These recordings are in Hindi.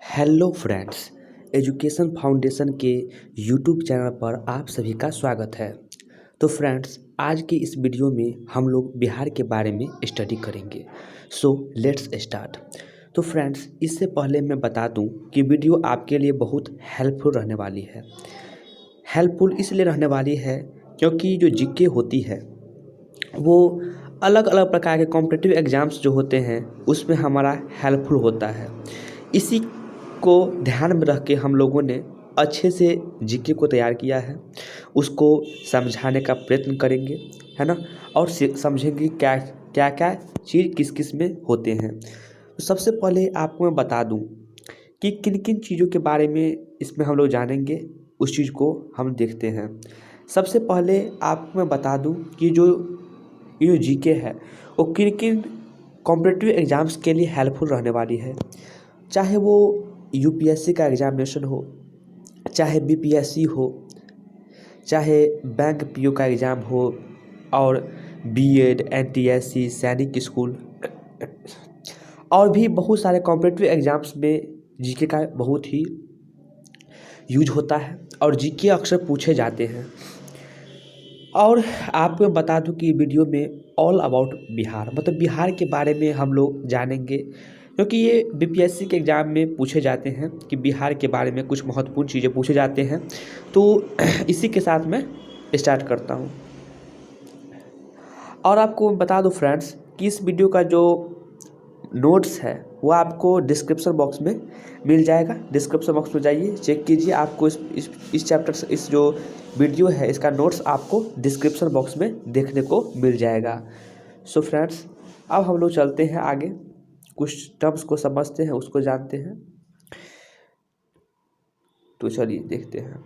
हेलो फ्रेंड्स, एजुकेशन फाउंडेशन के यूट्यूब चैनल पर आप सभी का स्वागत है। तो फ्रेंड्स, आज के इस वीडियो में हम लोग बिहार के बारे में स्टडी करेंगे। So let's start. तो फ्रेंड्स, इससे पहले मैं बता दूं कि वीडियो आपके लिए बहुत हेल्पफुल रहने वाली है। हेल्पफुल इसलिए रहने वाली है क्योंकि जो जीके होती है वो अलग अलग प्रकार के कॉम्पिटिटिव एग्ज़ाम्स जो होते हैं उसमें हमारा हेल्पफुल होता है। इसी को ध्यान में रख के हम लोगों ने अच्छे से जीके को तैयार किया है। उसको समझाने का प्रयत्न करेंगे, है ना, और समझेंगे क्या क्या क्या चीज़ किस किस में होते हैं। तो सबसे पहले आपको मैं बता दूं कि किन किन चीज़ों के बारे में इसमें हम लोग जानेंगे, उस चीज़ को हम देखते हैं। सबसे पहले आपको मैं बता दूं कि ये जो जीके है वो किन किन कॉम्पिटिटिव एग्ज़ाम्स के लिए हेल्पफुल रहने वाली है। चाहे वो यूपीएससी का एग्ज़ामिनेशन हो, चाहे बीपीएससी हो, चाहे बैंक पीओ का एग्ज़ाम हो, और बीएड, एनटीएससी, सैनिक स्कूल और भी बहुत सारे कॉम्पिटिटिव एग्ज़ाम्स में जीके का बहुत ही यूज होता है और जीके अक्सर पूछे जाते हैं। और आपको बता दूं कि वीडियो में ऑल अबाउट बिहार, मतलब बिहार के बारे में हम लोग जानेंगे, क्योंकि ये बीपीएससी के एग्ज़ाम में पूछे जाते हैं कि बिहार के बारे में कुछ महत्वपूर्ण चीज़ें पूछे जाते हैं। तो इसी के साथ मैं स्टार्ट करता हूँ। और आपको बता दूं फ्रेंड्स कि इस वीडियो का जो नोट्स है वो आपको डिस्क्रिप्शन बॉक्स में मिल जाएगा। डिस्क्रिप्शन बॉक्स में जाइए, चेक कीजिए, आपको इस चैप्टर से इस जो वीडियो है इसका नोट्स आपको डिस्क्रिप्शन बॉक्स में देखने को मिल जाएगा। सो फ्रेंड्स, अब हम लोग चलते हैं आगे, कुछ टर्म्स को समझते हैं, उसको जानते हैं। तो चलिए देखते हैं।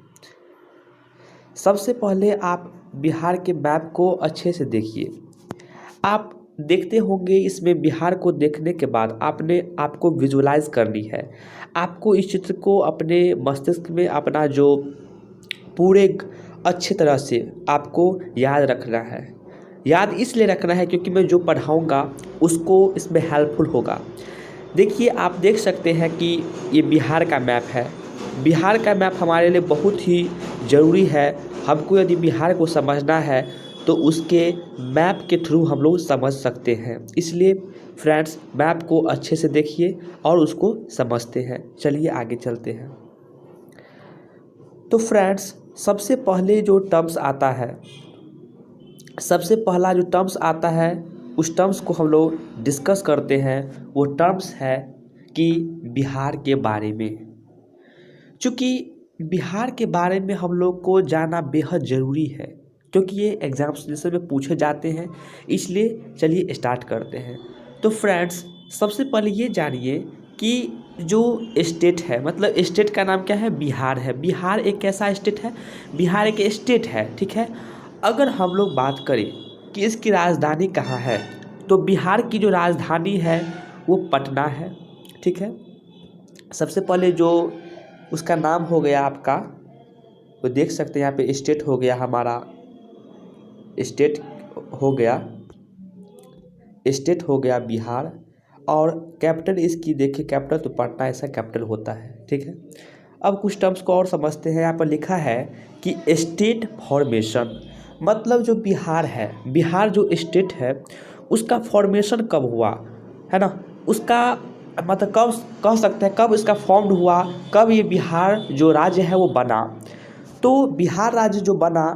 सबसे पहले आप बिहार के मैप को अच्छे से देखिए। आप देखते होंगे इसमें बिहार को देखने के बाद आपको विजुलाइज करनी है। आपको इस चित्र को अपने मस्तिष्क में अपना जो पूरे अच्छी तरह से आपको याद रखना है। याद इसलिए रखना है क्योंकि मैं जो पढ़ाऊँगा उसको इसमें हेल्पफुल होगा। देखिए, आप देख सकते हैं कि ये बिहार का मैप है। बिहार का मैप हमारे लिए बहुत ही ज़रूरी है। हमको यदि बिहार को समझना है तो उसके मैप के थ्रू हम लोग समझ सकते हैं। इसलिए फ्रेंड्स, मैप को अच्छे से देखिए और उसको समझते हैं। चलिए आगे चलते हैं। तो फ्रेंड्स, सबसे पहले जो टर्म्स आता है, सबसे पहला जो टर्म्स आता है उस टर्म्स को हम लोग डिस्कस करते हैं। वो टर्म्स है कि बिहार के बारे में। चूँकि बिहार के बारे में हम लोग को जानना बेहद ज़रूरी है क्योंकि ये एग्जामिनेशन में पूछे जाते हैं। इसलिए चलिए स्टार्ट करते हैं। तो फ्रेंड्स, सबसे पहले ये जानिए कि जो स्टेट है, मतलब स्टेट का नाम क्या है? बिहार है। बिहार एक कैसा स्टेट है? बिहार एक स्टेट है, ठीक है। अगर हम लोग बात करें कि इसकी राजधानी कहाँ है, तो बिहार की जो राजधानी है वो पटना है, ठीक है। सबसे पहले जो उसका नाम हो गया आपका, वो देख सकते हैं यहाँ पे स्टेट हो गया, हमारा स्टेट हो गया बिहार। और कैपिटल इसकी देखिए, कैपिटल तो पटना ऐसा कैपिटल होता है, ठीक है। अब कुछ टर्म्स को और समझते हैं। यहाँ पर लिखा है कि स्टेट फॉर्मेशन, मतलब जो बिहार है, बिहार जो स्टेट है उसका फॉर्मेशन कब हुआ, है ना, उसका मतलब कब कह सकते हैं कब इसका फॉर्म्ड हुआ, कब ये बिहार जो राज्य है वो बना। तो बिहार राज्य जो बना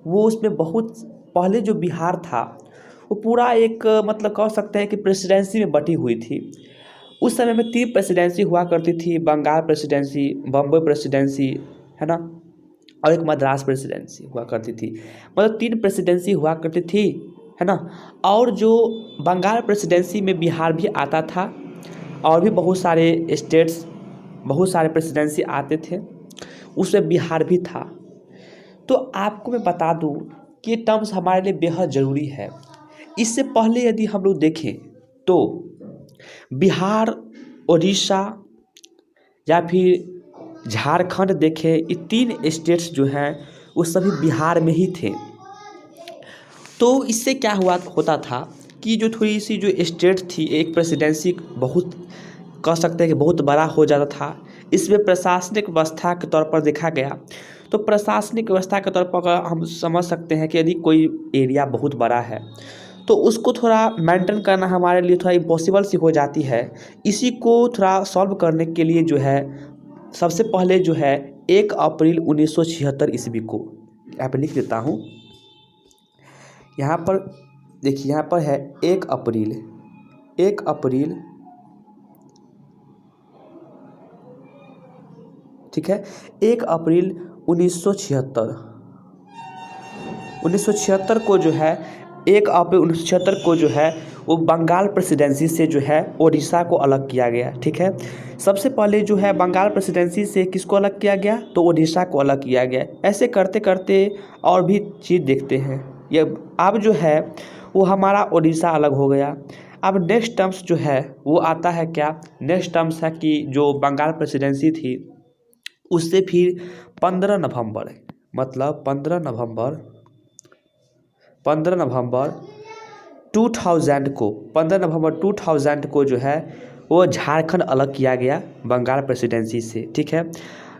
वो उसमें बहुत पहले जो बिहार था वो पूरा एक मतलब कह सकते हैं कि प्रेसिडेंसी में बटी हुई थी। उस समय में 3 प्रेसिडेंसी हुआ करती थी, बंगाल प्रेसिडेंसी, बम्बई प्रेसिडेंसी, है ना, और एक मद्रास प्रेसिडेंसी हुआ करती थी। मतलब 3 प्रेसिडेंसी हुआ करती थी, है ना। और जो बंगाल प्रेसिडेंसी में बिहार भी आता था और भी बहुत सारे स्टेट्स, बहुत सारे प्रेसिडेंसी आते थे, उसमें बिहार भी था। तो आपको मैं बता दूं कि ये टर्म्स हमारे लिए बेहद ज़रूरी है। इससे पहले यदि हम लोग देखें तो बिहार, उड़ीसा या फिर झारखंड देखें, ये 3 स्टेट्स जो हैं वो सभी बिहार में ही थे। तो इससे क्या होता था कि जो थोड़ी सी जो स्टेट थी, एक प्रेसिडेंसी बहुत कह सकते हैं कि बहुत बड़ा हो जाता था। इसमें प्रशासनिक व्यवस्था के तौर पर देखा गया तो प्रशासनिक व्यवस्था के तौर पर अगर हम समझ सकते हैं कि यदि कोई एरिया बहुत बड़ा है तो उसको थोड़ा मेंटेन करना हमारे लिए थोड़ा इम्पॉसिबल सी हो जाती है। इसी को थोड़ा सॉल्व करने के लिए जो है सबसे पहले जो है 1 अप्रैल 1976 ईस्वी को यहाँ पर लिख देता हूँ। यहाँ पर देखिए, यहाँ पर है 1 अप्रैल, 1 अप्रैल, ठीक है, 1 अप्रैल 1976 को जो है 1 अप्रैल 1976 को जो है वो बंगाल प्रेसिडेंसी से जो है ओडिशा को अलग किया गया। ठीक है, सबसे पहले जो है बंगाल प्रेसिडेंसी से किसको अलग किया गया तो ओडिशा को अलग किया गया। ऐसे करते करते और भी चीज़ देखते हैं। ये अब जो है वो हमारा ओडिशा अलग हो गया। अब नेक्स्ट टर्म्स जो है वो आता है क्या, नेक्स्ट टर्म्स है कि जो बंगाल प्रेसिडेंसी थी उससे फिर 15 नवंबर मतलब 15 नवंबर 2000 को जो है वो झारखंड अलग किया गया बंगाल प्रेसिडेंसी से। ठीक है,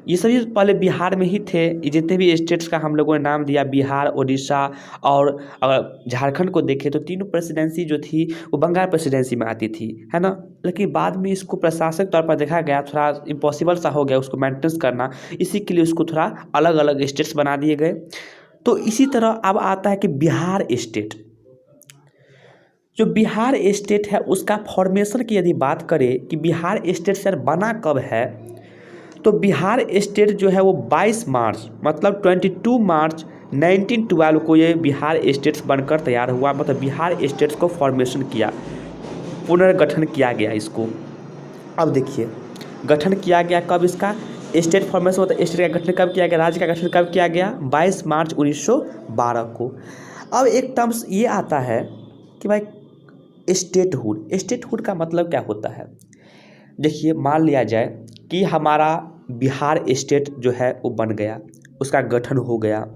ये सभी पहले बिहार में ही थे। ये जितने भी स्टेट्स का हम लोगों ने नाम दिया, बिहार, उड़ीसा और अगर झारखंड को देखें तो तीनों प्रेसिडेंसी जो थी वो बंगाल प्रेसिडेंसी में आती थी, है ना। लेकिन बाद में इसको प्रशासनिक तौर पर देखा गया, थोड़ा इम्पॉसिबल सा हो गया उसको मेंटेन करना, इसी के लिए उसको थोड़ा अलग अलग स्टेट्स बना दिए गए। तो इसी तरह अब आता है कि बिहार स्टेट, जो बिहार स्टेट है उसका फॉर्मेशन की यदि बात करें कि बिहार स्टेट सर बना कब है, तो बिहार स्टेट जो है वो 22 मार्च मतलब 22 मार्च 1912 को ये बिहार स्टेट्स बनकर तैयार हुआ। मतलब बिहार स्टेट्स को फॉर्मेशन किया, पुनर्गठन किया गया इसको। अब देखिए गठन किया गया कब इसका, स्टेट फॉर्मेशन मतलब स्टेट का गठन कब किया गया, राज्य का गठन कब किया गया 22 मार्च 1912 को। अब एक टर्म्स ये आता है कि भाई स्टेटहुड, स्टेटहुड का मतलब क्या होता है। देखिए मान लिया जाए कि हमारा बिहार स्टेट जो है वो बन गया, उसका गठन हो गया।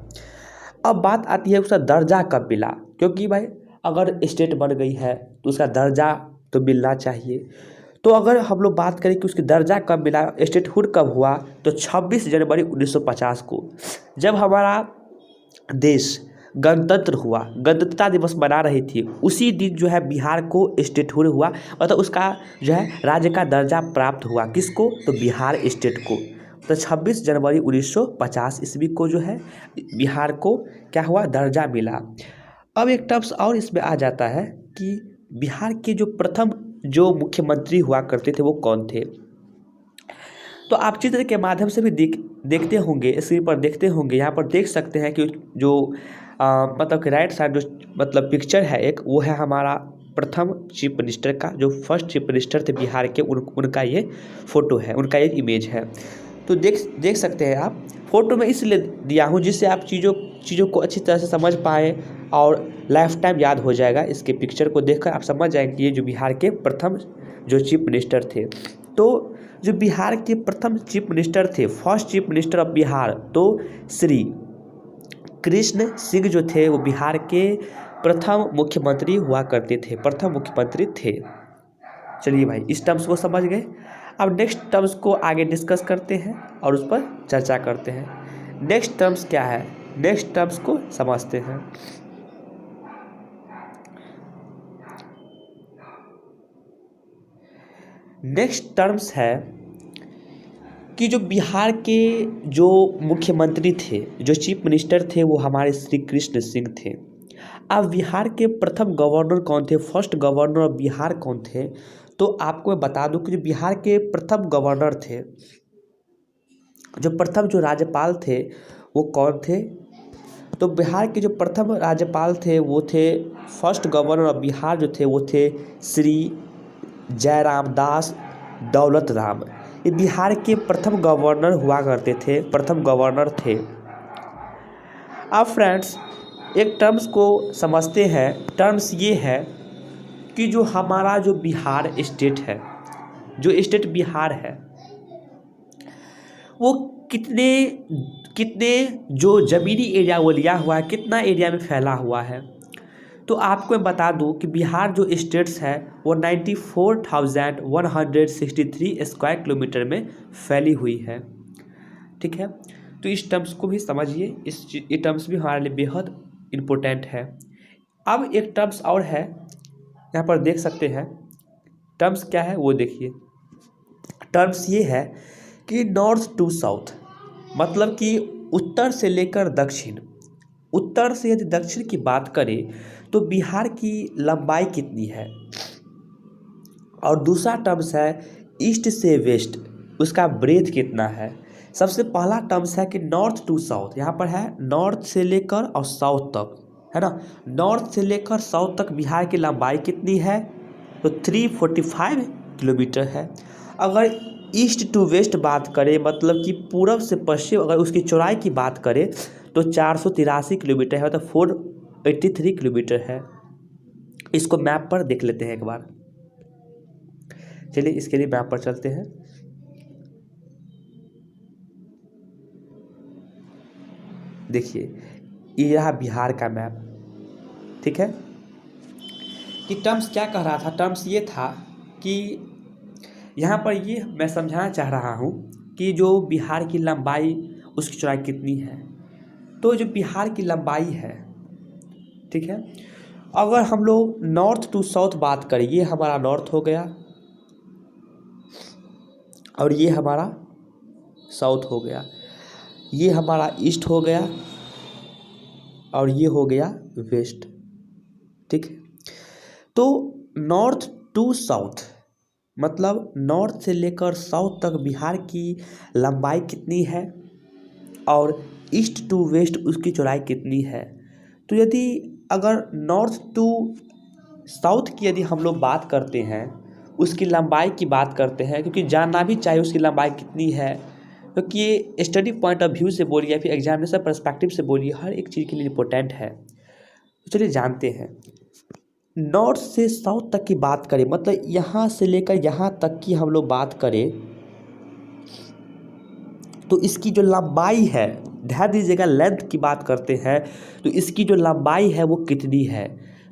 अब बात आती है उसका दर्जा कब मिला, क्योंकि भाई अगर स्टेट बन गई है तो उसका दर्जा तो मिलना चाहिए। तो अगर हम लोग बात करें कि उसकी दर्जा कब मिला, स्टेटहुड कब हुआ, तो 26 जनवरी 1950 को जब हमारा देश गणतंत्र हुआ, गणतंत्रता दिवस मना रही थी, उसी दिन जो है बिहार को स्टेटहुड हुआ, मतलब उसका जो है राज्य का दर्जा प्राप्त हुआ। किसको, तो बिहार स्टेट को। तो 26 जनवरी 1950 ईस्वी को जो है बिहार को क्या हुआ, दर्जा मिला। अब एक टर्म्स और इसमें आ जाता है कि बिहार के जो प्रथम जो मुख्यमंत्री हुआ करते थे वो कौन थे। तो आप चित्र के माध्यम से भी देखते होंगे, स्क्रीन पर देखते होंगे, यहाँ पर देख सकते हैं कि जो मतलब कि राइट साइड जो मतलब पिक्चर है एक, वो है हमारा प्रथम चीफ मिनिस्टर का, जो फर्स्ट चीफ मिनिस्टर थे बिहार के, उनका ये फोटो है, उनका ये इमेज है। तो देख सकते हैं आप, फोटो में इसलिए दिया हूँ जिससे आप चीज़ों को अच्छी तरह से समझ पाएँ और लाइफ टाइम याद हो जाएगा। इसके पिक्चर को देखकर आप समझ जाएंगे कि ये जो बिहार के प्रथम जो चीफ मिनिस्टर थे। तो जो बिहार के प्रथम चीफ मिनिस्टर थे, first chief minister of Bihar, तो श्री कृष्ण सिंह जो थे वो बिहार के प्रथम मुख्यमंत्री हुआ करते थे, प्रथम मुख्यमंत्री थे। चलिए भाई इस टर्म्स को समझ गए। अब नेक्स्ट टर्म्स को आगे डिस्कस करते हैं और उस पर चर्चा करते हैं। नेक्स्ट टर्म्स क्या है, नेक्स्ट टर्म्स को समझते हैं। नेक्स्ट टर्म्स है कि जो बिहार के जो मुख्यमंत्री थे, जो चीफ मिनिस्टर थे, वो हमारे श्री कृष्ण सिंह थे। अब बिहार के प्रथम गवर्नर कौन थे, फर्स्ट गवर्नर ऑफ बिहार कौन थे, तो आपको मैं बता दूं कि जो बिहार के प्रथम गवर्नर थे, जो प्रथम जो राज्यपाल थे वो कौन थे, तो बिहार के जो प्रथम राज्यपाल थे वो थे, फर्स्ट गवर्नर ऑफ बिहार जो थे वो थे श्री जयराम दास दौलत राम। ये बिहार के प्रथम गवर्नर हुआ करते थे, प्रथम गवर्नर थे। अब फ्रेंड्स एक टर्म्स को समझते हैं। टर्म्स ये है कि जो हमारा जो बिहार स्टेट है, जो स्टेट बिहार है, वो कितने जो ज़मीनी एरिया वो लिया हुआ है, कितना एरिया में फैला हुआ है। तो आपको मैं बता दूं कि बिहार जो स्टेट्स है वो 94,163 स्क्वायर किलोमीटर में फैली हुई है। ठीक है, तो इस टर्म्स को भी समझिए, ये टर्म्स भी हमारे लिए बेहद इम्पोर्टेंट है। अब एक टर्म्स और है, यहाँ पर देख सकते हैं टर्म्स क्या है वो देखिए। टर्म्स ये है कि नॉर्थ टू साउथ, मतलब कि उत्तर से लेकर दक्षिण, उत्तर से यदि दक्षिण की बात करें तो बिहार की लंबाई कितनी है। और दूसरा टर्म्स है ईस्ट से वेस्ट, उसका ब्रेथ कितना है। सबसे पहला टर्म्स है कि नॉर्थ टू साउथ, यहाँ पर है नॉर्थ से लेकर और साउथ तक, है ना। नॉर्थ से लेकर साउथ तक बिहार की लंबाई कितनी है, तो 345 किलोमीटर है। अगर ईस्ट टू वेस्ट बात करें, मतलब कि पूरब से पश्चिम, अगर उसकी चौड़ाई की बात करें तो 483 किलोमीटर है, मतलब 483 किलोमीटर है। इसको मैप पर देख लेते हैं एक बार। चलिए इसके लिए मैप पर चलते हैं। देखिए ये रहा बिहार का मैप। ठीक है, कि टर्म्स क्या कह रहा था, टर्म्स ये था कि यहाँ पर ये मैं समझाना चाह रहा हूँ कि जो बिहार की लंबाई, उसकी चौड़ाई कितनी है। तो जो बिहार की लंबाई है, ठीक है, अगर हम लोग नॉर्थ टू साउथ बात करें, ये हमारा नॉर्थ हो गया और ये हमारा साउथ हो गया, ये हमारा ईस्ट हो गया और ये हो गया वेस्ट। ठीक है, तो नॉर्थ टू साउथ, मतलब नॉर्थ से लेकर साउथ तक बिहार की लंबाई कितनी है और ईस्ट टू वेस्ट उसकी चौड़ाई कितनी है। तो यदि अगर नॉर्थ टू साउथ की यदि हम लोग बात करते हैं, उसकी लंबाई की बात करते हैं, क्योंकि जानना भी चाहिए उसकी लंबाई कितनी है, क्योंकि ये स्टडी पॉइंट ऑफ व्यू से बोलिए या फिर एग्जामिनेशन पर्सपेक्टिव से बोलिए, हर एक चीज़ के लिए इम्पोर्टेंट है। तो चलिए जानते हैं। नॉर्थ से साउथ तक की बात करें, मतलब यहाँ से लेकर यहाँ तक की हम लोग बात करें, तो इसकी जो लंबाई है, ध्यान दीजिएगा, लेंथ की बात करते हैं तो इसकी जो लंबाई है वो कितनी है।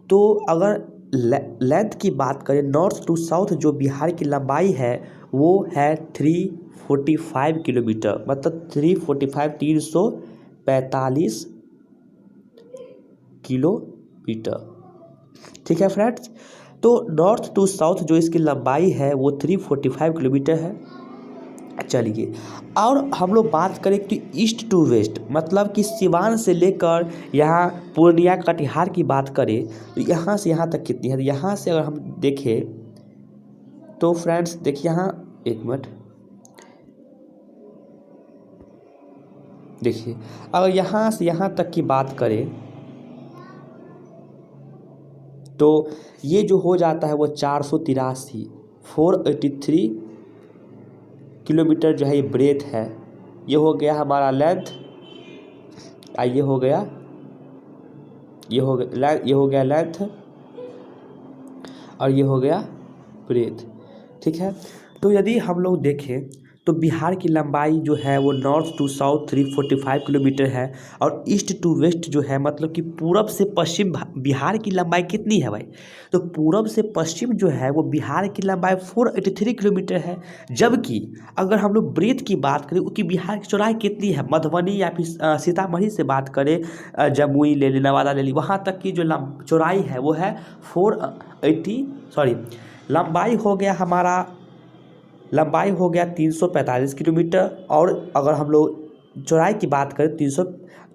तो अगर लेंथ की बात करें, नॉर्थ टू साउथ जो बिहार की लंबाई है वो है 345 किलोमीटर, मतलब 345 किलोमीटर। ठीक है फ्रेंड्स, तो नॉर्थ टू साउथ जो इसकी लंबाई है वो 345 किलोमीटर है। चलिए, और हम लोग बात करें कि ईस्ट टू वेस्ट, मतलब कि सिवान से लेकर यहाँ पूर्णिया कटिहार की बात करें तो यहाँ से यहाँ तक कितनी है। तो यहाँ से अगर हम देखें तो फ्रेंड्स देखिए, यहाँ एक मिनट देखिए, अगर यहाँ से यहाँ तक की बात करें तो ये जो हो जाता है वो 483 किलोमीटर जो है ये ब्रेथ है। ये हो गया हमारा लेंथ, ये हो गया लेंथ और ये हो गया ब्रेथ। ठीक है, तो यदि हम लोग देखें तो बिहार की लंबाई जो है वो नॉर्थ टू साउथ 345 किलोमीटर है और ईस्ट टू वेस्ट जो है, मतलब कि पूरब से पश्चिम बिहार की लंबाई कितनी है भाई, तो पूरब से पश्चिम जो है वो बिहार की लंबाई 483 किलोमीटर है। जबकि अगर हम लोग ब्रेथ की बात करें, उसकी बिहार की चौड़ाई कितनी है, मधुबनी या फिर सीतामढ़ी से बात करें, जमुई ले ली, नवादा ले ली, वहाँ तक की जो चौड़ाई है वो है 480 लंबाई हो गया हमारा, लंबाई हो गया 345 किलोमीटर। और अगर हम लोग चौड़ाई की बात करें 300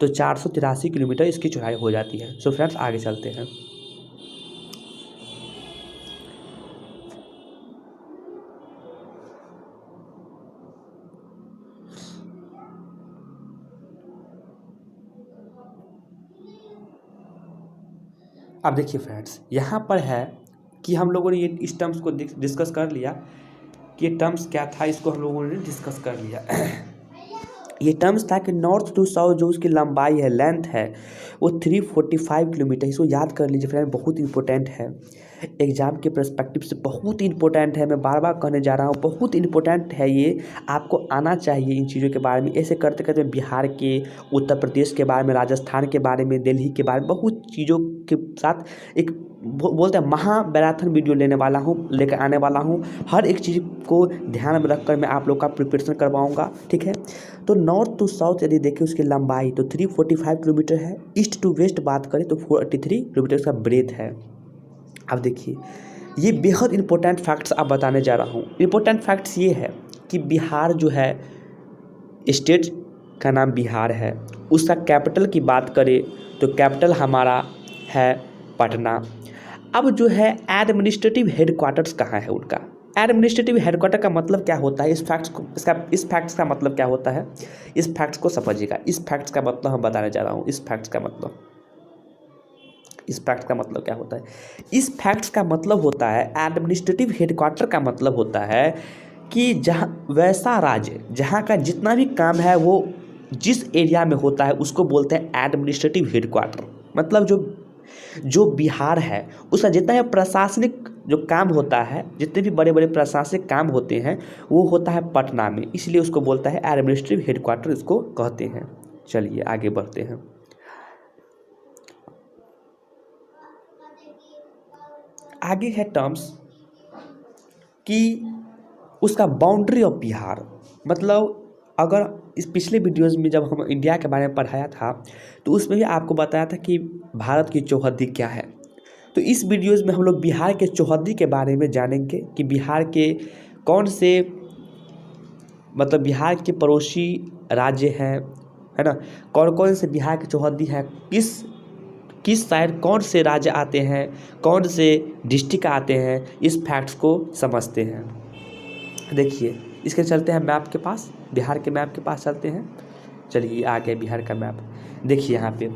तो 483 किलोमीटर इसकी चौड़ाई हो जाती है। सो फ्रेंड्स आगे चलते हैं। अब देखिए फ्रेंड्स, यहाँ पर है कि हम लोगों ने ये इस टर्म्स को डिस्कस कर लिया कि ये टर्म्स क्या था, इसको हम लोगों ने डिस्कस कर लिया। ये टर्म्स था कि नॉर्थ टू साउथ जो उसकी लंबाई है, लेंथ है, वो 345 किलोमीटर। इसको याद कर लीजिए फ्रेंड, बहुत इंपॉर्टेंट है, एग्जाम के पर्सपेक्टिव से बहुत इंपॉर्टेंट है। मैं बार बार कहने जा रहा हूँ, बहुत इंपॉर्टेंट है ये, आपको आना चाहिए इन चीज़ों के बारे में। ऐसे करते करते बिहार के, उत्तर प्रदेश के बारे में, राजस्थान के बारे में, दिल्ली के बारे में, बहुत चीज़ों के साथ एक बोलते हैं महामैराथन वीडियो लेकर आने वाला हूँ। हर एक चीज़ को ध्यान में रखकर मैं आप लोग का प्रिपरेशन करवाऊँगा, ठीक है। तो नॉर्थ टू साउथ यदि देखें उसकी लंबाई तो 345 किलोमीटर है। ईस्ट टू वेस्ट बात करें तो 43 किलोमीटर का ब्रेथ है। अब देखिए, ये बेहद इंपॉर्टेंट फैक्ट्स आप बताने जा रहा हूँ। इंपॉर्टेंट फैक्ट्स ये है कि बिहार जो है, स्टेट का नाम बिहार है। उसका कैपिटल की बात करें तो कैपिटल हमारा है पटना। अब जो है एडमिनिस्ट्रेटिव हेडक्वार्टर्स कहाँ है उनका? एडमिनिस्ट्रेटिव हेडक्वार्टर का मतलब क्या होता है, इस फैक्ट्स का मतलब क्या होता है, इस फैक्ट्स को समझिएगा। इस फैक्ट्स का मतलब हम बताने जा रहा हूँ। इस फैक्ट्स का मतलब क्या होता है? इस फैक्ट्स का मतलब होता है, एडमिनिस्ट्रेटिव हेडक्वार्टर का मतलब होता है कि जहाँ वैसा राज्य जहाँ का जितना भी काम है वो जिस एरिया में होता है उसको बोलते हैं एडमिनिस्ट्रेटिव हेडक्वार्टर। मतलब जो बिहार है उसका जितना भी प्रशासनिक जो काम होता है, जितने भी बड़े बड़े प्रशासनिक काम होते हैं, वो होता है पटना में, इसलिए उसको बोलता है एडमिनिस्ट्रेटिव हेडक्वार्टर, इसको कहते हैं। चलिए आगे बढ़ते हैं। आगे है टर्म्स कि उसका बाउंड्री ऑफ बिहार। मतलब अगर इस पिछले वीडियोज़ में जब हम इंडिया के बारे में पढ़ाया था तो उसमें भी आपको बताया था कि भारत की चौहद्दी क्या है। तो इस वीडियोज़ में हम लोग बिहार के चौहद्दी के बारे में जानेंगे कि बिहार के कौन से, मतलब बिहार के पड़ोसी राज्य हैं, है ना, कौन कौन से बिहार के चौहद्दी हैं, किस साइड कौन से राज्य आते हैं, कौन से डिस्ट्रिक्ट आते हैं, इस फैक्ट्स को समझते हैं। देखिए, इसके चलते हैं मैप के पास, बिहार के मैप के पास चलते हैं। चलिए आ गया बिहार का मैप। देखिए यहाँ पे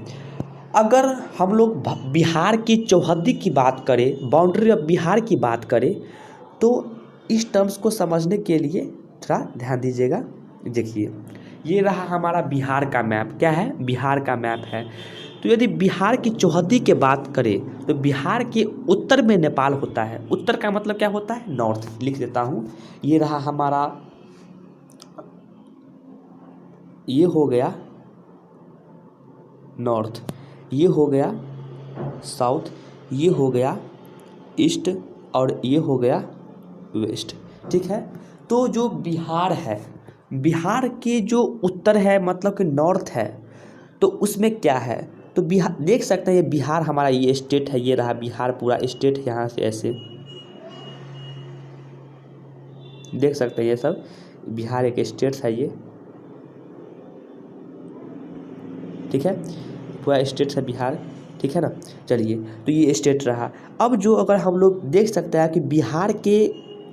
अगर हम लोग बिहार की चौहद्दी की बात करें, बाउंड्री ऑफ बिहार की बात करें, तो इस टर्म्स को समझने के लिए थोड़ा ध्यान दीजिएगा। देखिए, ये रहा हमारा बिहार का मैप। क्या है? बिहार का मैप है। तो यदि बिहार की चौहद्दी की बात करें तो बिहार के उत्तर में नेपाल होता है। उत्तर का मतलब क्या होता है? नॉर्थ। लिख देता हूँ, ये रहा हमारा, ये हो गया नॉर्थ, ये हो गया साउथ, ये हो गया ईस्ट और ये हो गया वेस्ट, ठीक है। तो जो बिहार है, बिहार के जो उत्तर है मतलब कि नॉर्थ है, तो उसमें क्या है, तो बिहार देख सकते हैं, ये बिहार हमारा ये स्टेट है, ये रहा बिहार पूरा स्टेट, यहाँ से ऐसे देख सकते हैं, ये सब बिहार एक स्टेट है ये, ठीक है, पूरा स्टेट है बिहार, ठीक है ना। चलिए, तो ये स्टेट रहा। अब जो अगर हम लोग देख सकते हैं कि बिहार के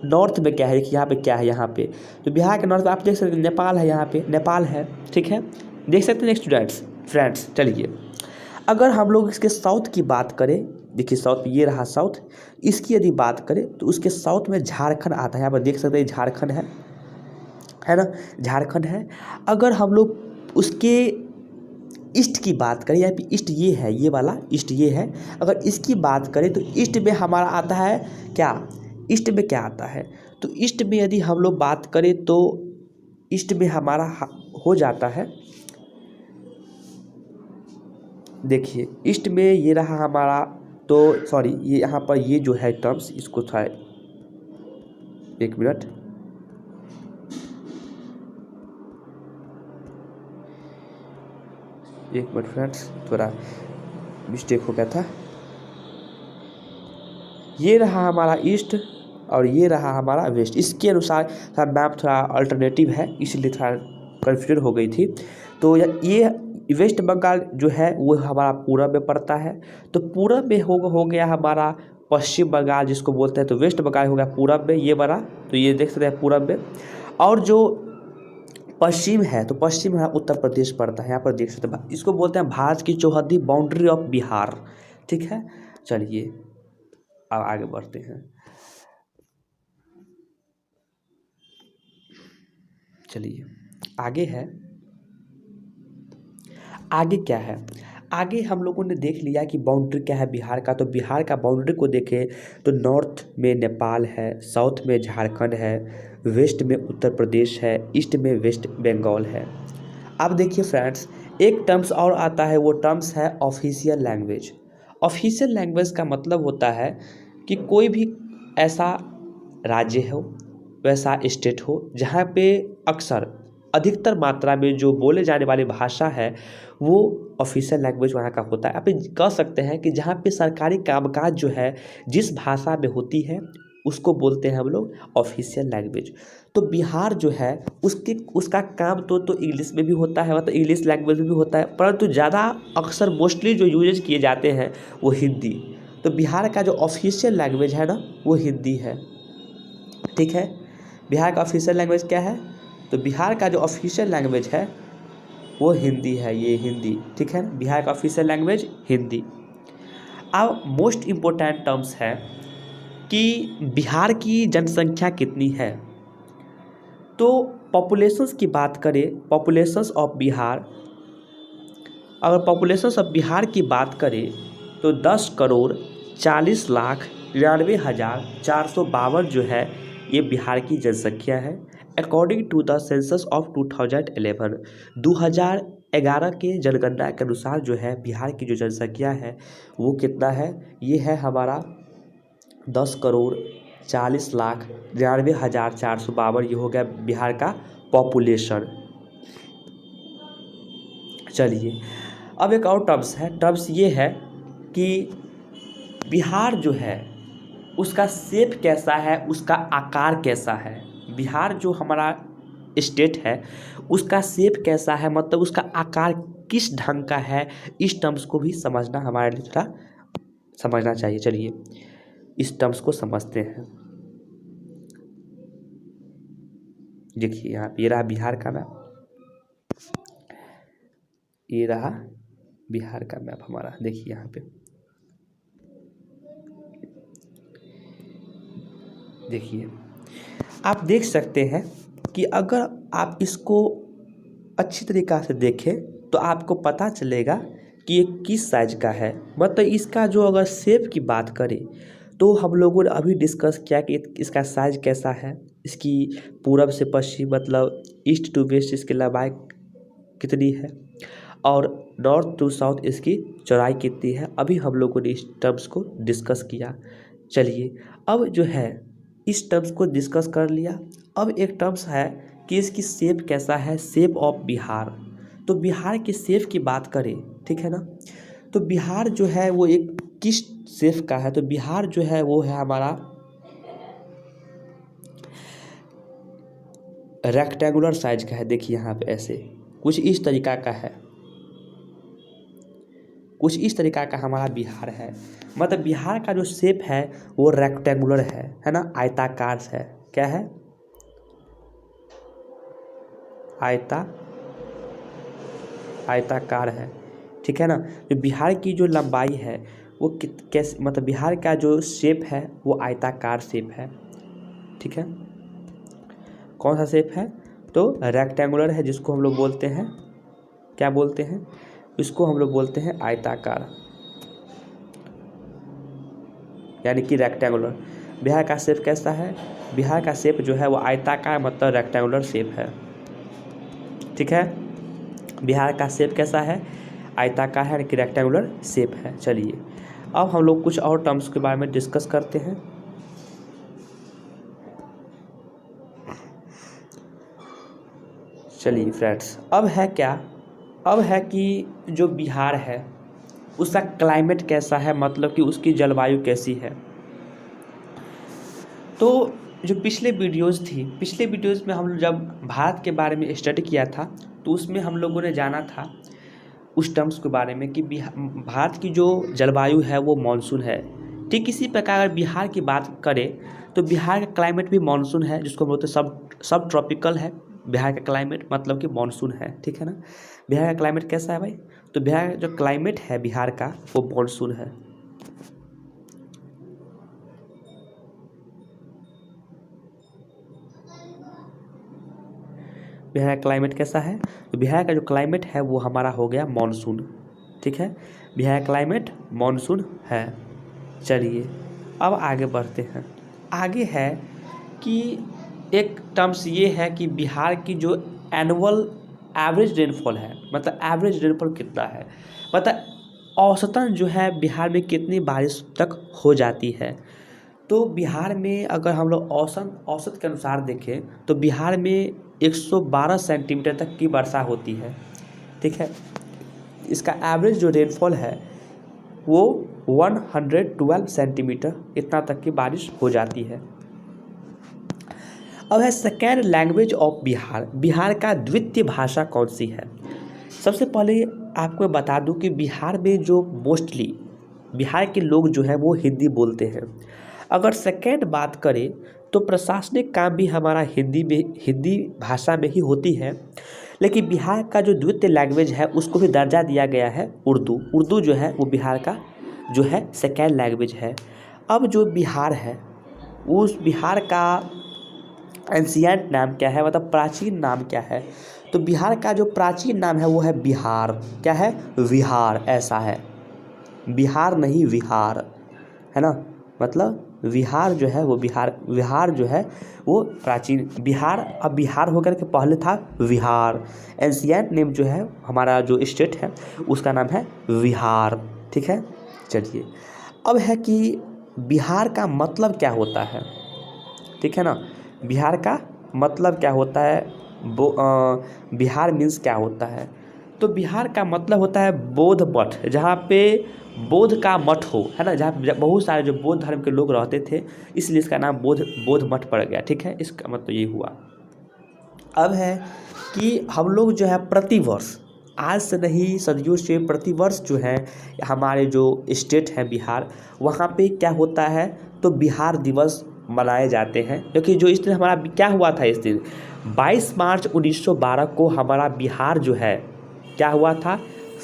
नॉर्थ में क्या है, यहाँ पे क्या है, यहाँ पे तो बिहार के नॉर्थ में आप देख सकते हैं नेपाल है, यहाँ पे नेपाल है, ठीक है, देख सकते हैं स्टूडेंट्स फ्रेंड्स। चलिए, अगर हम लोग इसके साउथ की बात करें, देखिए साउथ, ये रहा साउथ, इसकी यदि बात करें तो उसके साउथ में झारखंड आता है। यहाँ पर देख सकते हैं झारखंड है ना, झारखंड है। अगर हम लोग उसके ईस्ट की बात करें, यहाँ पे ईस्ट ये है, ये वाला ईस्ट ये है, अगर इसकी बात करें तो ईस्ट में हमारा आता है क्या, ईस्ट में क्या आता है, तो ईस्ट में यदि हम लोग बात करें तो ईस्ट में हमारा हो जाता है, देखिए ईस्ट में ये रहा हमारा, तो सॉरी, ये यहाँ पर ये जो है टर्म्स, इसको था, एक मिनट, फ्रेंड्स, थोड़ा मिस्टेक हो गया था। ये रहा हमारा ईस्ट और ये रहा हमारा वेस्ट। इसके अनुसार थोड़ा मैप थोड़ा अल्टरनेटिव है, इसलिए थोड़ा कन्फ्यूजन हो गई थी। तो ये वेस्ट बंगाल जो है वो हमारा पूरब में पड़ता है, तो पूरब में हो गया हमारा पश्चिम बंगाल जिसको बोलते हैं, तो वेस्ट बंगाल हो गया पूरब में, ये बड़ा, तो ये देख सकते हैं पूरब में। और जो पश्चिम है, तो पश्चिम में उत्तर प्रदेश पड़ता है, यहाँ पर देख सकते हैं, इसको बोलते हैं भारत की चौहद्दी, बाउंड्री ऑफ बिहार, ठीक है। चलिए अब आगे बढ़ते हैं। चलिए आगे है, आगे क्या है, आगे हम लोगों ने देख लिया कि बाउंड्री क्या है बिहार का। तो बिहार का बाउंड्री को देखें तो नॉर्थ में नेपाल है, साउथ में झारखंड है, वेस्ट में उत्तर प्रदेश है, ईस्ट में वेस्ट बंगाल है। अब देखिए फ्रेंड्स, एक टर्म्स और आता है, वो टर्म्स है ऑफिशियल लैंग्वेज। ऑफिशियल लैंग्वेज का मतलब होता है कि कोई भी ऐसा राज्य हो, वैसा स्टेट हो जहाँ पे अक्सर अधिकतर मात्रा में जो बोले जाने वाली भाषा है वो ऑफिशियल लैंग्वेज वहाँ का होता है। आप कह सकते हैं कि जहाँ पे सरकारी कामकाज जो है जिस भाषा में होती है उसको बोलते हैं हम लोग ऑफिशियल लैंग्वेज। तो बिहार जो है उसका काम तो इंग्लिश में भी होता है, मतलब इंग्लिश लैंग्वेज में भी होता है, परंतु ज़्यादा अक्सर मोस्टली जो यूजेज किए जाते हैं वो हिंदी। तो बिहार का जो ऑफिशियल लैंग्वेज है ना वो हिंदी है, ठीक है। बिहार का ऑफिशियल लैंग्वेज क्या है, तो बिहार का जो ऑफिशियल लैंग्वेज है वो हिंदी है, ये हिंदी, ठीक है। बिहार का ऑफिशियल लैंग्वेज हिंदी। अब मोस्ट इम्पोर्टेंट टर्म्स है कि बिहार की जनसंख्या कितनी है। तो पॉपुलेशंस की बात करें, पॉपुलेशंस ऑफ बिहार, अगर पॉपुलेशंस ऑफ बिहार की बात करें तो 10,40,93,452 जो है ये बिहार की जनसंख्या है। According to the census of 2011, 2011 के जनगणना के अनुसार जो है बिहार की जो जनसंख्या है वो कितना है, ये है हमारा 10,40,93,452। ये हो गया बिहार का पॉपुलेशन। चलिए अब एक और टर्म्स है, टर्म्स ये है कि बिहार जो है उसका शेप कैसा है, उसका आकार कैसा है। बिहार जो हमारा स्टेट है उसका शेप कैसा है, मतलब उसका आकार किस ढंग का है, इस टर्म्स को भी समझना हमारे लिए थोड़ा समझना चाहिए। चलिए इस टर्म्स को समझते हैं। देखिए यहाँ पे ये रहा बिहार का मैप, ये रहा बिहार का मैप हमारा। देखिए यहाँ पे देखिए, आप देख सकते हैं कि अगर आप इसको अच्छी तरीक़ा से देखें तो आपको पता चलेगा कि ये किस साइज का है। मतलब इसका जो अगर शेप की बात करें तो हम लोगों ने अभी डिस्कस किया कि इसका साइज कैसा है, इसकी पूरब से पश्चिम मतलब ईस्ट टू वेस्ट इसकी लंबाई कितनी है और नॉर्थ टू साउथ इसकी चौड़ाई कितनी है। अभी हम लोगों ने इस टर्म्स को डिस्कस किया। चलिए अब जो है इस टर्म्स को डिस्कस कर लिया। अब एक टर्म्स है कि इसकी शेप कैसा है, शेप ऑफ बिहार। तो बिहार के शेप की बात करें, ठीक है ना, तो बिहार जो है वो एक किस शेप का है, तो बिहार जो है वो है हमारा रेक्टेंगुलर साइज का है। देखिए यहाँ पे ऐसे कुछ इस तरीका का है, कुछ इस तरीका का हमारा बिहार है। मतलब बिहार का जो शेप है वो रेक्टेंगुलर है ना, आयताकार है। क्या है, आयताकार है, ठीक है ना। जो बिहार की जो लंबाई है वो कैसे, मतलब बिहार का जो शेप है वो आयताकार शेप है, ठीक है। कौन सा शेप है, तो रेक्टेंगुलर है, जिसको हम लोग बोलते हैं, क्या बोलते हैं, इसको हम लोग बोलते हैं आयताकार, यानी कि रेक्टेंगुलर। बिहार का शेप कैसा है, बिहार का शेप जो है वो आयताकार मतलब रेक्टेंगुलर शेप है, ठीक है। बिहार का शेप कैसा है, आयताकार है, यानी कि रेक्टेंगुलर शेप है। चलिए अब हम लोग कुछ और टर्म्स के बारे में डिस्कस करते हैं। चलिए फ्रेंड्स, अब है क्या, अब है कि जो बिहार है उसका क्लाइमेट कैसा है, मतलब कि उसकी जलवायु कैसी है। तो जो पिछले वीडियोज़ में हम लोग जब भारत के बारे में स्टडी किया था तो उसमें हम लोगों ने जाना था उस टर्म्स के बारे में कि भारत की जो जलवायु है वो मानसून है। ठीक इसी प्रकार अगर बिहार की बात करें तो बिहार का क्लाइमेट भी मानसून है, जिसको हम बोलते हैं सब ट्रॉपिकल है। बिहार का क्लाइमेट मतलब कि मानसून है, ठीक है ना। बिहार का क्लाइमेट कैसा है भाई, तो बिहार का जो क्लाइमेट है बिहार का वो मानसून है। बिहार का क्लाइमेट कैसा है? तो बिहार का जो क्लाइमेट है वो हमारा हो गया मानसून, ठीक है। बिहार का क्लाइमेट मानसून है। चलिए अब आगे बढ़ते हैं। आगे है कि एक टर्म्स ये है कि बिहार की जो एनुअल एवरेज रेनफॉल है, मतलब एवरेज रेनफॉल कितना है, मतलब औसतन जो है बिहार में कितनी बारिश तक हो जाती है। तो बिहार में अगर हम लोग औसत के अनुसार देखें तो बिहार में 112 सेंटीमीटर तक की वर्षा होती है, ठीक है। इसका एवरेज जो रेनफॉल है वो 112 सेंटीमीटर इतना तक की बारिश हो जाती है। अब है second language of Bihar. Bihar का द्वितीय भाषा कौन सी है? सबसे पहले आपको बता दूं कि बिहार में जो मोस्टली बिहार के लोग जो है वो हिंदी बोलते हैं। अगर सेकेंड बात करें तो प्रशासनिक काम भी हमारा हिंदी भाषा में ही होती है, लेकिन बिहार का जो द्वितीय लैंग्वेज है उसको भी दर्जा दिया गया है उर्दू। उर्दू जो है वो बिहार का जो है सेकेंड लैंग्वेज है। अब जो बिहार है उस बिहार का एंशिएंट नाम क्या है, मतलब प्राचीन नाम क्या है? तो बिहार का जो प्राचीन नाम है वो है बिहार। क्या है? विहार, ऐसा है, बिहार नहीं विहार, है ना। मतलब विहार जो है वो विहार जो है वो प्राचीन बिहार, अब बिहार होकर के पहले था विहार। एंशिएंट नेम जो है हमारा जो स्टेट है उसका नाम है विहार, ठीक है। चलिए अब है कि बिहार का मतलब क्या होता है, ठीक है ना। बिहार का मतलब क्या होता है, बिहार मीन्स क्या होता है? तो बिहार का मतलब होता है बौद्ध मठ, जहाँ पे बौद्ध का मठ हो, है ना, जहाँ बहुत सारे जो बौद्ध धर्म के लोग रहते थे, इसलिए इसका नाम बौद्ध मठ पड़ गया, ठीक है। इसका मतलब ये हुआ। अब है कि हम लोग जो है प्रतिवर्ष, आज से नहीं सदियों से प्रतिवर्ष जो है हमारे जो स्टेट है बिहार, वहाँ पे क्या होता है, तो बिहार दिवस मनाए जाते हैं। क्योंकि जो इस दिन हमारा क्या हुआ था, इस दिन 22 मार्च 1912 को हमारा बिहार जो है क्या हुआ था,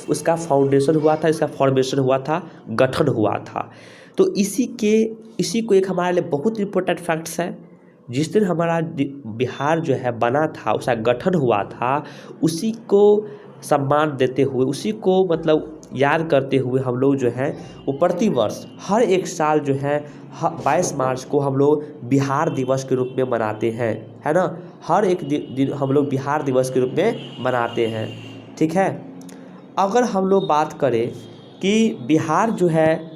उसका फाउंडेशन हुआ था, इसका फॉर्मेशन हुआ था, गठन हुआ था। तो इसी को एक हमारे लिए बहुत इंपॉर्टेंट फैक्ट्स है। जिस दिन हमारा बिहार जो है बना था, उसका गठन हुआ था, उसी को सम्मान देते हुए, उसी को मतलब याद करते हुए हम लोग जो है वो प्रतिवर्ष हर एक साल जो है 22 मार्च को हम लोग बिहार दिवस के रूप में मनाते हैं, है ना। हर एक दिन हम लोग बिहार दिवस के रूप में मनाते हैं, ठीक है। अगर हम लोग बात करें कि बिहार जो है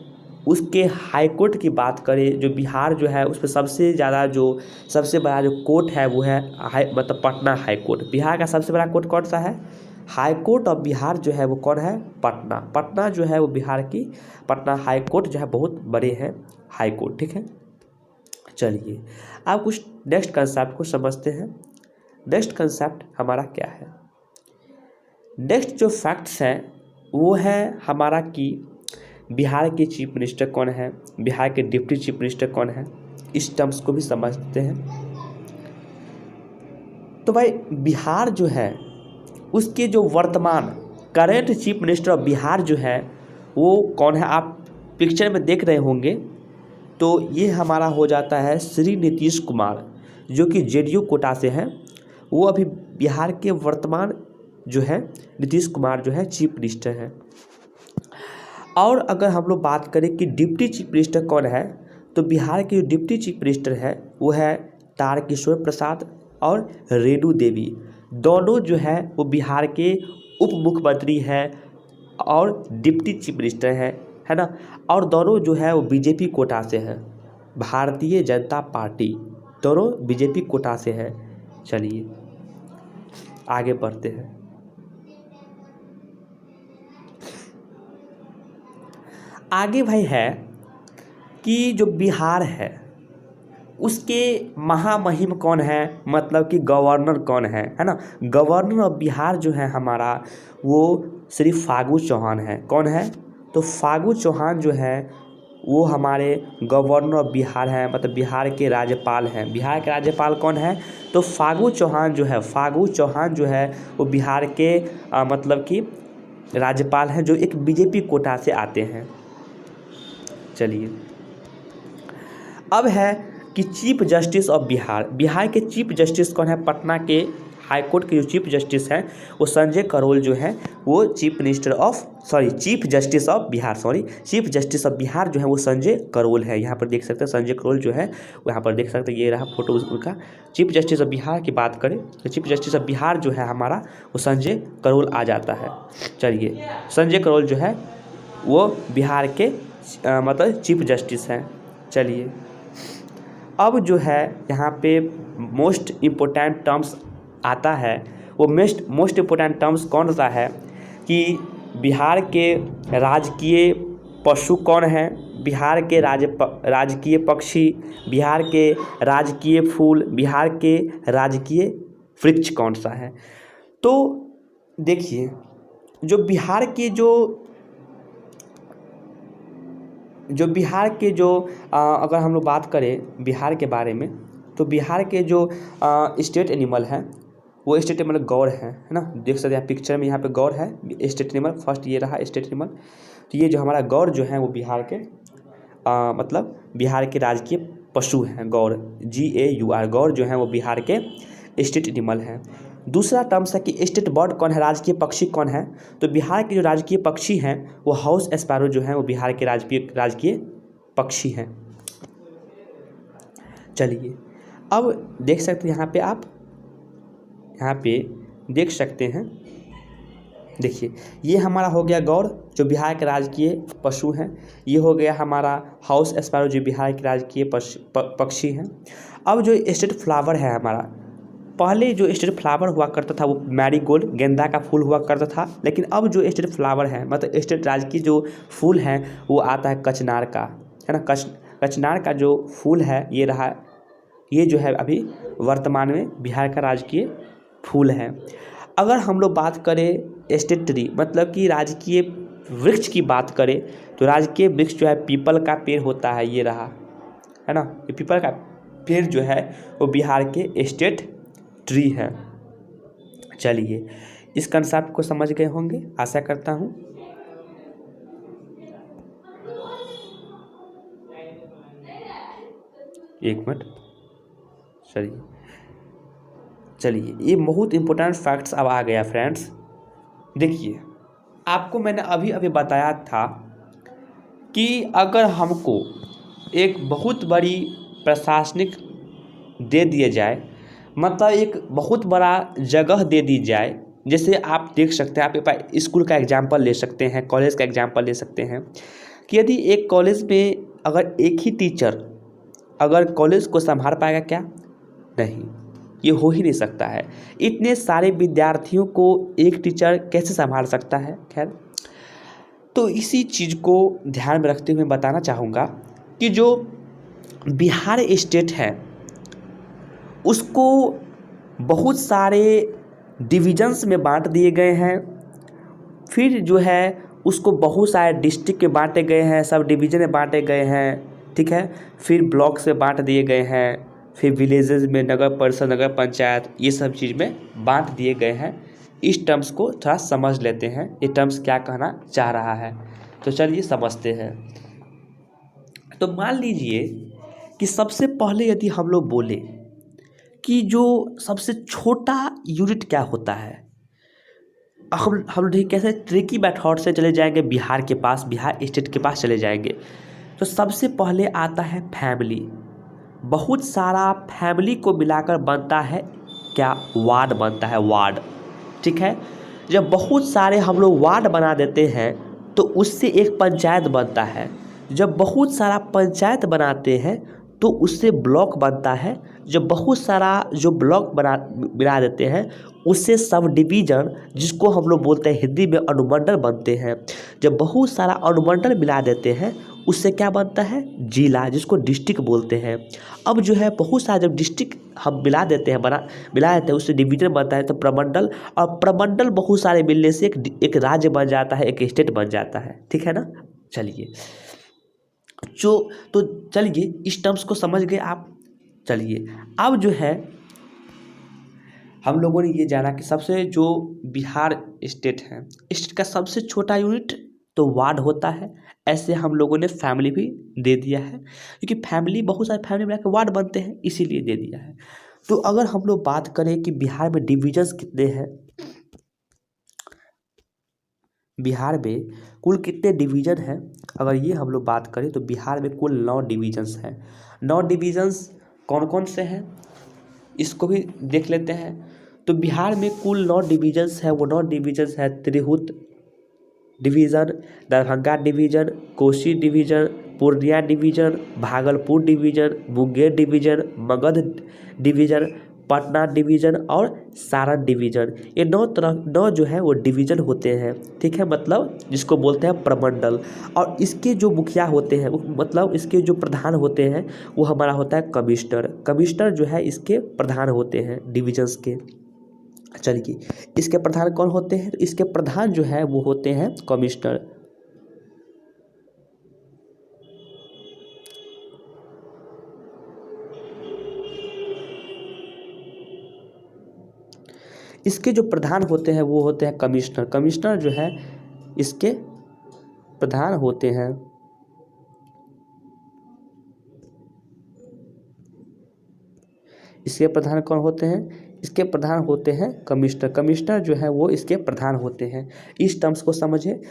उसके हाई कोर्ट की बात करें, जो बिहार जो है उस पर सबसे बड़ा जो कोर्ट है वो है मतलब पटना हाई कोर्ट। बिहार का सबसे बड़ा कोर्ट कौन सा है? हाई कोर्ट ऑफ बिहार जो है वो कौन है? पटना जो है वो बिहार की पटना हाई कोर्ट जो है बहुत बड़े हैं हाई कोर्ट, ठीक है। चलिए अब कुछ नेक्स्ट कंसेप्ट को समझते हैं। नेक्स्ट कंसेप्ट हमारा क्या है? नेक्स्ट जो फैक्ट्स है वो है हमारा कि बिहार के चीफ मिनिस्टर कौन है, बिहार के डिप्टी चीफ मिनिस्टर कौन है, इस टर्म्स को भी समझते हैं। तो भाई बिहार जो है उसके जो वर्तमान current chief minister of Bihar जो है वो कौन है, आप पिक्चर में देख रहे होंगे। तो ये हमारा हो जाता है श्री नीतीश कुमार, जो कि जेडीयू कोटा से हैं। वो अभी बिहार के वर्तमान जो है नीतीश कुमार जो है चीफ मिनिस्टर हैं। और अगर हम लोग बात करें कि डिप्टी चीफ मिनिस्टर कौन है, तो बिहार के जो डिप्टी चीफ मिनिस्टर है वो है तारकिशोर प्रसाद और रेणु देवी। दोनों जो है वो बिहार के उप मुख्यमंत्री हैं और डिप्टी चीफ मिनिस्टर हैं, है ना। और दोनों जो है वो बीजेपी कोटा से हैं, भारतीय जनता पार्टी, दोनों बीजेपी कोटा से हैं। चलिए आगे बढ़ते हैं। आगे भाई है कि जो बिहार है उसके महामहिम कौन है, मतलब कि गवर्नर कौन है ना। गवर्नर ऑफ बिहार जो है हमारा वो श्री फागू चौहान है। कौन है? तो फागू चौहान जो है वो हमारे गवर्नर ऑफ बिहार है, मतलब बिहार के राज्यपाल हैं। बिहार के राज्यपाल कौन है? तो फागू चौहान जो है वो बिहार के मतलब कि राज्यपाल हैं, जो एक बीजेपी कोटा से आते हैं। चलिए अब है कि chief justice of Bihar. Bihar के चीफ जस्टिस कौन है? पटना के हाई कोर्ट के जो चीफ जस्टिस हैं वो संजय करोल जो है वो चीफ जस्टिस ऑफ बिहार जो है वो संजय करोल है। यहाँ पर देख सकते हैं संजय करोल जो है वो यहाँ पर देख सकते हैं, ये रहा फोटो उनका। चीफ जस्टिस ऑफ बिहार की बात करें तो चीफ जस्टिस ऑफ बिहार जो है हमारा वो संजय करोल आ जाता है। चलिए, संजय करोल जो है वो बिहार के मतलब चीफ जस्टिस हैं। चलिए, अब जो है यहाँ पे मोस्ट इम्पोर्टेंट टर्म्स आता है, वो मोस्ट इम्पोर्टेंट टर्म्स कौन सा है कि बिहार के राजकीय पशु कौन है, बिहार के राजकीय पक्षी, बिहार के राजकीय फूल, बिहार के राजकीय वृक्ष कौन सा है। तो देखिए, जो बिहार के अगर हम लोग बात करें बिहार के बारे में, तो बिहार के जो स्टेट एनिमल हैं वो स्टेट एनिमल गौर है ना। देख सकते हैं पिक्चर में, यहाँ पे गौर है स्टेट एनिमल, फर्स्ट ये रहा स्टेट एनिमल। तो ये जो हमारा गौर जो है वो बिहार के मतलब बिहार के राजकीय पशु हैं, गौर GAUR, गौर जो है वो बिहार के स्टेट एनिमल हैं। दूसरा टर्म्स है कि स्टेट बर्ड कौन है, राजकीय पक्षी कौन है। तो बिहार के जो राजकीय पक्षी हैं वो हाउस स्पैरो जो है वो बिहार के राजकीय पक्षी हैं। चलिए, अब देख सकते हैं यहाँ पे देख सकते हैं, देखिए ये हमारा हो गया गौर जो बिहार के राजकीय पशु हैं, ये हो गया हमारा हाउस स्पैरो जो बिहार के राजकीय पक्षी हैं। अब जो स्टेट फ्लावर है हमारा, पहले जो स्टेट फ्लावर हुआ करता था वो मैरीगोल्ड, गेंदा का फूल हुआ करता था, लेकिन अब जो स्टेट फ्लावर है मतलब स्टेट राजकीय जो फूल है वो आता है कचनार का, है ना। कचनार का जो फूल है ये रहा, ये जो है अभी वर्तमान में बिहार का राजकीय फूल है। अगर हम लोग बात करें स्टेट ट्री मतलब कि राजकीय वृक्ष की बात करें, तो राजकीय वृक्ष जो है पीपल का पेड़ होता है, ये रहा, है ना। ये पीपल का पेड़ जो है वो बिहार के स्टेट ट्री है। चलिए, इस कंसेप्ट को समझ गए होंगे आशा करता हूँ। एक मिनट, चलिए ये बहुत इम्पोर्टेंट फैक्ट्स अब आ गया फ्रेंड्स। देखिए, आपको मैंने अभी बताया था कि अगर हमको एक बहुत बड़ी प्रशासनिक दे दिया जाए, मतलब एक बहुत बड़ा जगह दे दी जाए, जैसे आप देख सकते हैं, आप स्कूल का एग्जाम्पल ले सकते हैं, कॉलेज का एग्जाम्पल ले सकते हैं कि यदि एक कॉलेज में अगर एक ही टीचर अगर कॉलेज को संभाल पाएगा क्या? नहीं, ये हो ही नहीं सकता है। इतने सारे विद्यार्थियों को एक टीचर कैसे संभाल सकता है? खैर, तो इसी चीज़ को ध्यान में रखते हुए बताना चाहूँगा कि जो बिहार स्टेट है उसको बहुत सारे डिविजन्स में बांट दिए गए हैं, फिर जो है उसको बहुत सारे डिस्ट्रिक्ट में बांटे गए हैं, सब डिवीज़न में बांटे गए हैं, ठीक है। फिर ब्लॉक से बांट दिए गए हैं, फिर विलेजेस में नगर परिषद, नगर पंचायत, ये सब चीज़ में बांट दिए गए हैं। इस टर्म्स को थोड़ा समझ लेते हैं, ये टर्म्स क्या कहना चाह रहा है, तो चलिए समझते हैं। तो मान लीजिए कि सबसे पहले यदि हम लोग बोले कि जो सबसे छोटा यूनिट क्या होता है, हम कैसे ट्रिकी मेथड से चले जाएंगे बिहार के पास, बिहार स्टेट के पास चले जाएंगे। तो सबसे पहले आता है फैमिली। बहुत सारा फैमिली को मिलाकर बनता है क्या? वार्ड बनता है, वार्ड, ठीक है। जब बहुत सारे हम लोग वार्ड बना देते हैं तो उससे एक पंचायत बनता है। जब बहुत सारा पंचायत बनाते हैं तो उससे ब्लॉक बनता है। जब बहुत सारा जो ब्लॉक बना देते हैं उससे सब डिवीज़न, जिसको हम लोग बोलते हैं हिंदी में अनुमंडल बनते हैं। जब बहुत सारा अनुमंडल मिला देते हैं उससे क्या बनता है? जिला, जिसको डिस्ट्रिक्ट बोलते हैं। अब जो है बहुत सारा जब डिस्ट्रिक्ट हम मिला देते हैं उससे डिवीज़न बनता है, तो प्रमंडल, और प्रमंडल बहुत सारे मिलने से एक राज्य बन जाता है, एक स्टेट बन जाता है, ठीक है ना। चलिए, तो चलिए इस टर्म्स को समझ गए आप। चलिए, अब जो है हम लोगों ने ये जाना कि सबसे जो बिहार स्टेट है, स्टेट का सबसे छोटा यूनिट तो वार्ड होता है। ऐसे हम लोगों ने फैमिली भी दे दिया है, क्योंकि फैमिली बहुत सारे फैमिली मिलाकर वार्ड बनते हैं, इसीलिए दे दिया है। तो अगर हम लोग बात करें कि बिहार में डिविजन्स कितने हैं, बिहार में कुल कितने डिवीज़न हैं, अगर ये हम लोग बात करें तो बिहार में कुल 9 डिवीजन्स हैं। 9 डिवीजन्स कौन कौन से हैं इसको भी देख लेते हैं। तो बिहार में कुल 9 डिवीजन्स हैं। वो 9 डिवीजन्स हैं Tirhut division, Darbhanga division, Kosi division, Purnia division, Bhagalpur division, Munger division, Magadh division, Patna division और सारण डिवीज़न। ये 9 जो है वो डिवीज़न होते हैं, ठीक है, मतलब जिसको बोलते हैं प्रमंडल। और इसके जो मुखिया होते हैं मतलब इसके जो प्रधान होते हैं वो हमारा होता है कमिश्नर। कमिश्नर जो है इसके प्रधान होते हैं डिविजन्स के। चलिए, इसके प्रधान कौन होते हैं, तो इसके प्रधान जो है वो होते हैं कमिश्नर। इसके जो प्रधान होते हैं वो होते हैं कमिश्नर। कमिश्नर जो है इसके प्रधान होते हैं। इसके प्रधान कौन होते हैं, इसके प्रधान होते हैं कमिश्नर। कमिश्नर जो है वो इसके प्रधान होते हैं। इस टर्म्स को समझे।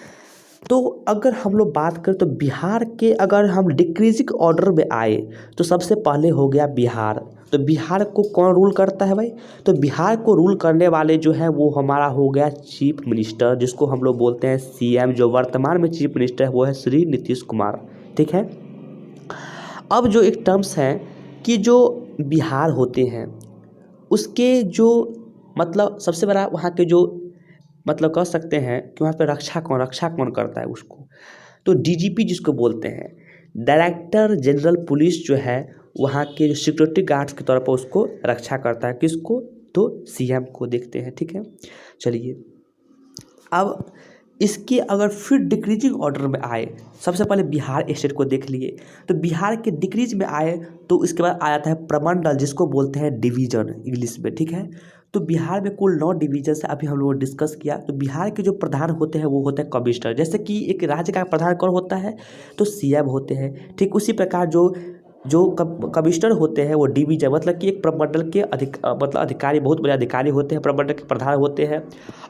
तो अगर हम लोग बात करें तो बिहार के अगर हम डिक्रीजिंग ऑर्डर में आए तो सबसे पहले हो गया बिहार। तो बिहार को कौन रूल करता है भाई, तो बिहार को रूल करने वाले जो है वो हमारा हो गया चीफ मिनिस्टर, जिसको हम लोग बोलते हैं सीएम। जो वर्तमान में चीफ मिनिस्टर है वो है श्री नीतीश कुमार, ठीक है। अब जो एक टर्म्स है कि जो बिहार होते हैं उसके जो मतलब सबसे बड़ा वहाँ के जो मतलब कह सकते हैं कि वहाँ पे रक्षा कौन करता है उसको, तो डीजीपी जिसको बोलते हैं, डायरेक्टर जनरल पुलिस जो है वहाँ के जो सिक्योरिटी गार्ड्स के तौर पर उसको रक्षा करता है। किसको, तो सीएम को देखते हैं, ठीक है। चलिए, अब इसके अगर फिर डिक्रीजिंग ऑर्डर में आए, सबसे पहले बिहार स्टेट को देख लिए। तो बिहार के डिक्रीज में आए तो इसके बाद आ जाता है प्रमंडल, जिसको बोलते हैं डिवीजन इंग्लिश में, ठीक है। तो बिहार में कुल 9 डिवीजन से अभी हम लोगों ने डिस्कस किया। तो बिहार के जो प्रधान होते हैं वो होते हैं कमिश्नर। जैसे कि एक राज्य का प्रधान कौन होता है, तो सीएम होते हैं। ठीक उसी प्रकार जो कमिश्नर होते हैं वो डिवीजन मतलब कि एक प्रमंडल के मतलब अधिकारी, बहुत बड़े अधिकारी होते हैं, प्रमंडल के प्रधान होते हैं।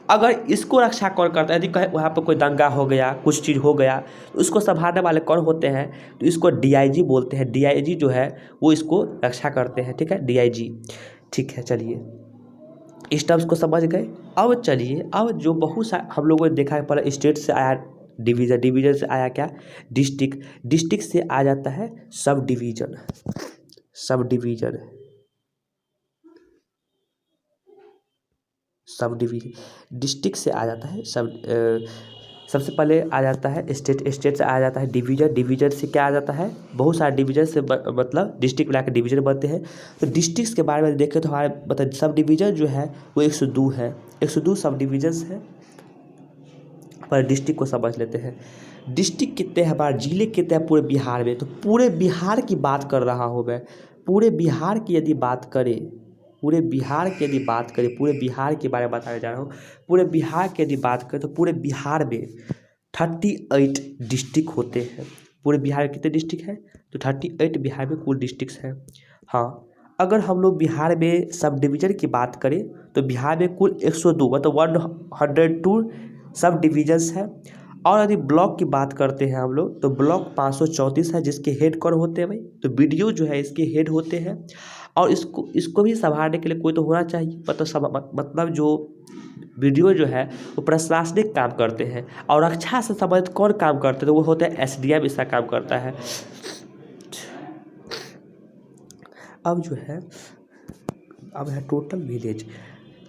अगर इसको रक्षा कौन करता है, यदि कहे वहाँ पर कोई दंगा हो गया, कुछ चीज़ हो गया, तो उसको संभालने वाले कौन होते हैं, तो इसको डीआईजी बोलते हैं। डीआईजी जो है वो इसको रक्षा करते हैं, ठीक है, डीआईजी, ठीक है। चलिए, इस टर्म्स को समझ गए। अब चलिए, अब जो बहुत सा हम लोगों ने देखा है, पहले स्टेट से आया डिवीज़न, डिवीज़न से आया क्या, डिस्ट्रिक्ट, डिस्ट्रिक्ट से आ जाता है sub division, sub division, sub division, district से आ जाता है सबसे पहले आ जाता है स्टेट, स्टेट से आ जाता है डिवीज़न, डिवीज़न से क्या आ जाता है, बहुत सारे डिवीज़न से मतलब डिस्ट्रिक्ट मिला के डिवीज़न बनते हैं। तो डिस्ट्रिक्ट्स के बारे में देखें तो हमारे मतलब सब डिवीज़न जो है वो 102 है, 102 सब डिवीजन्स है। पर डिस्ट्रिक्ट को समझ लेते हैं। डिस्ट्रिक्ट कितने हैं, हमारे जिले कितने हैं पूरे बिहार में, तो पूरे बिहार की बात कर रहा हूँ मैं। पूरे बिहार की यदि बात करें, पूरे बिहार की यदि बात करें, पूरे बिहार के बारे में बताने जा रहा हूँ। पूरे बिहार की यदि बात करें तो पूरे बिहार में 38 डिस्ट्रिक्ट होते हैं। पूरे बिहार में कितने डिस्ट्रिक्ट हैं, तो 38 बिहार में कुल डिस्ट्रिक्ट हैं। हाँ, अगर हम लोग बिहार में सब डिवीज़न की बात करें तो बिहार में कुल 102 मतलब 102 सब डिविजन्स हैं। और यदि ब्लॉक की बात करते हैं हम लोग तो ब्लॉक 534 है, जिसके हेड कौन होते हैं भाई, तो बीडीओ जो है इसके हेड होते हैं। और इसको भी संभालने के लिए कोई तो होना चाहिए, मतलब जो बीडीओ जो है वो प्रशासनिक काम करते हैं। और रक्षा से संबंधित कौन काम करते हैं, तो वो होते हैं एसडीएम, इसका काम करता है। अब जो है, अब है टोटल विलेज।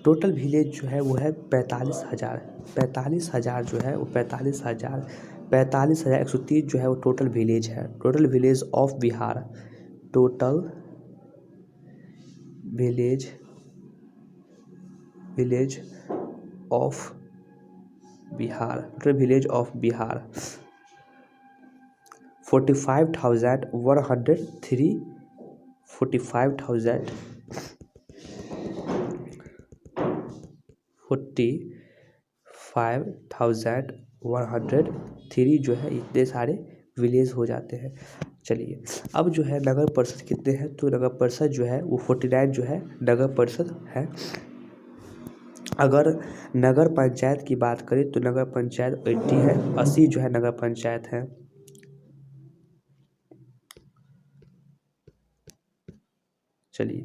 टोटल विलेज जो है वो है 45,000, 45,000 जो है वो 45,130 जो है वो टोटल विलेज है। Total village of Bihar, total village of Bihar, total village of Bihar 45,103, 45,103 जो है, इतने सारे विलेज हो जाते हैं। चलिए अब जो है नगर परिषद कितने हैं, तो नगर परिषद जो है वो 49 जो है नगर परिषद है। अगर नगर पंचायत की बात करें तो नगर पंचायत 80 है, 80 जो है नगर पंचायत है। चलिए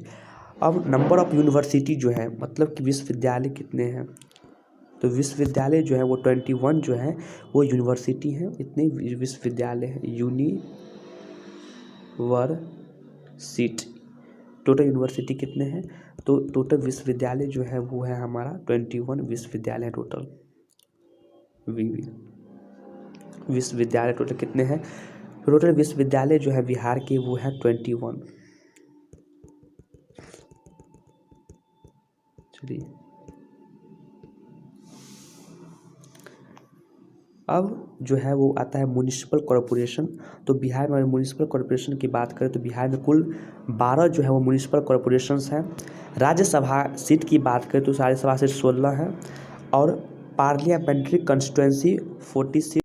अब नंबर ऑफ यूनिवर्सिटी जो है, मतलब कि विश्वविद्यालय कितने हैं, तो विश्वविद्यालय जो है वो 21 जो है वो यूनिवर्सिटी हैं, इतने विश्वविद्यालय हैं, यूनिवर्सिटी। टोटल यूनिवर्सिटी कितने हैं, तो टोटल विश्वविद्यालय जो है वो है हमारा 21 विश्वविद्यालय टोटल। विश्वविद्यालय टोटल कितने हैं, टोटल विश्वविद्यालय जो है बिहार के वो है 21। चलिए अब जो है वो आता है म्युनिसिपल कॉरपोरेशन। तो बिहार में म्युनिसिपल कॉरपोरेशन की बात करें तो बिहार में कुल 12 जो है वो म्युनिसिपल कॉरपोरेशंस हैं। राज्यसभा सीट की बात करें तो राज्यसभा सीट 16 है और पार्लियामेंट्री कंस्टिट्यूंसी 46